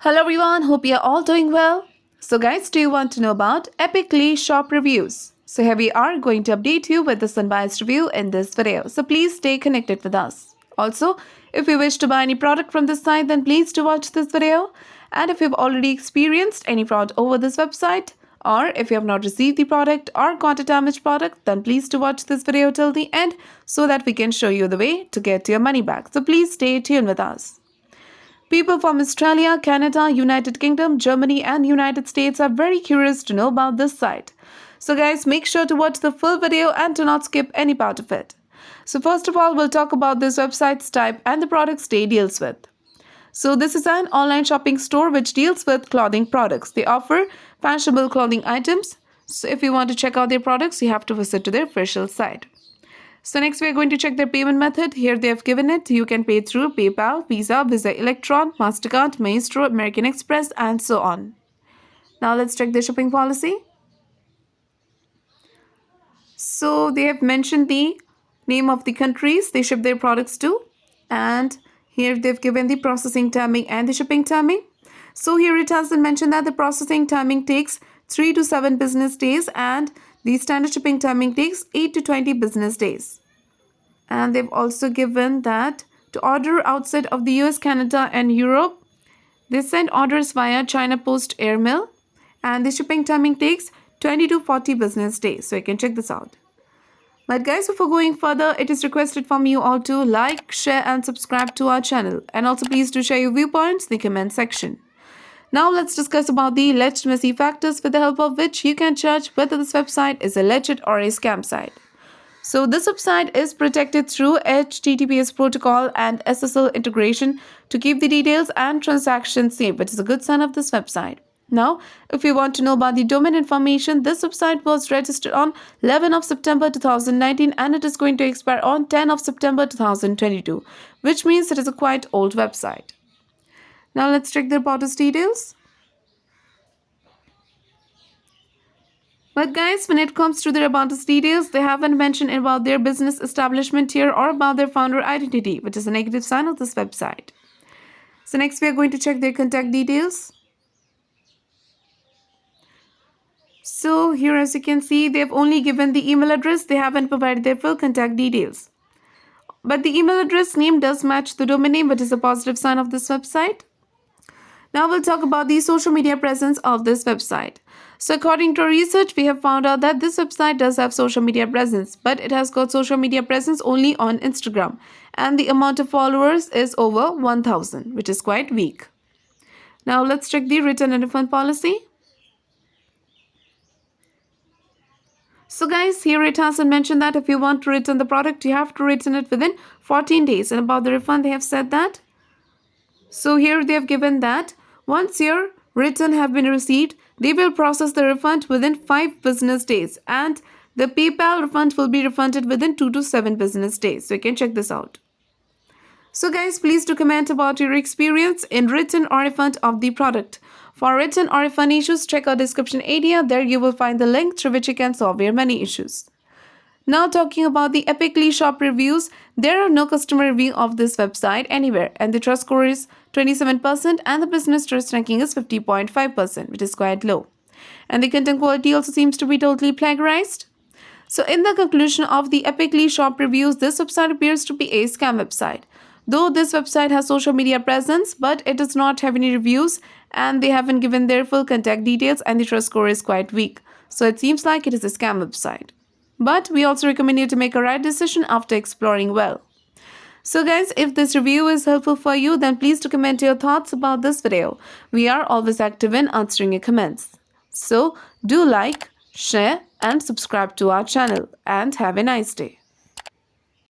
Hello everyone, hope you're all doing well. So guys, do you want to know about Epicly shop reviews? So here we are going to update you with this unbiased review in this video. So please stay connected with us. Also, if you wish to buy any product from this site, then please do watch this video. And if you've already experienced any fraud over this website, or if you have not received the product or got a damaged product, then please do watch this video till the end so that we can show you the way to get your money back. So please stay tuned with us. People from Australia, Canada, United Kingdom, Germany and United States are very curious to know about this site. So guys, make sure to watch the full video and do not skip any part of it. So first of all, we'll talk about this website's type and the products they deals with. So this is an online shopping store which deals with clothing products. They offer fashionable clothing items. So if you want to check out their products, you have to visit to their official site. So next we are going to check their payment method. Here they have given it. You can pay through PayPal, Visa, Visa Electron, MasterCard, Maestro, American Express and so on. Now let's check their shipping policy. So they have mentioned the name of the countries they ship their products to. And here they've given the processing timing and the shipping timing. So here it has been mentioned that the processing timing takes 3 to 7 business days and the standard shipping timing takes 8 to 20 business days. And they've also given that to order outside of the US, Canada and Europe, they send orders via China Post Airmail and the shipping timing takes 20 to 40 business days. So you can check this out. But guys, before going further, it is requested from you all to like, share and subscribe to our channel. And also please do share your viewpoints in the comment section. Now let's discuss about the legitimacy factors with the help of which you can judge whether this website is a legit or a scam site. So this website is protected through HTTPS protocol and SSL integration to keep the details and transactions safe, which is a good sign of this website. Now, if you want to know about the domain information, this website was registered on 11 of September 2019 and it is going to expire on 10 of September 2022, which means it is a quite old website. Now let's check their about us details. But guys, when it comes to their about us details, they haven't mentioned about their business establishment here or about their founder identity, which is a negative sign of this website. So next we are going to check their contact details. So here as you can see, they have only given the email address. They haven't provided their full contact details. But the email address name does match the domain name, which is a positive sign of this website. Now we'll talk about the social media presence of this website. So according to research, we have found out that this website does have social media presence, but it has got social media presence only on Instagram. And the amount of followers is over 1,000, which is quite weak. Now let's check the return and refund policy. So guys, here it has mentioned that if you want to return the product, you have to return it within 14 days. And about the refund, they have said that. So here they have given that once your return have been received, they will process the refund within 5 business days and the PayPal refund will be refunded within 2 to 7 business days. So you can check this out. So guys, please do comment about your experience in return or refund of the product. For return or refund issues, check our description area. There you will find the link through which you can solve your money issues. Now talking about the Epicly shop reviews, there are no customer review of this website anywhere and the trust score is 27% and the business trust ranking is 50.5%, which is quite low. And the content quality also seems to be totally plagiarized. So in the conclusion of the Epicly shop reviews, this website appears to be a scam website. Though this website has social media presence, but it does not have any reviews and they haven't given their full contact details and the trust score is quite weak. So it seems like it is a scam website. But we also recommend you to make a right decision after exploring well. So guys, if this review is helpful for you, then please do comment your thoughts about this video. We are always active in answering your comments. So do like, share and subscribe to our channel and have a nice day.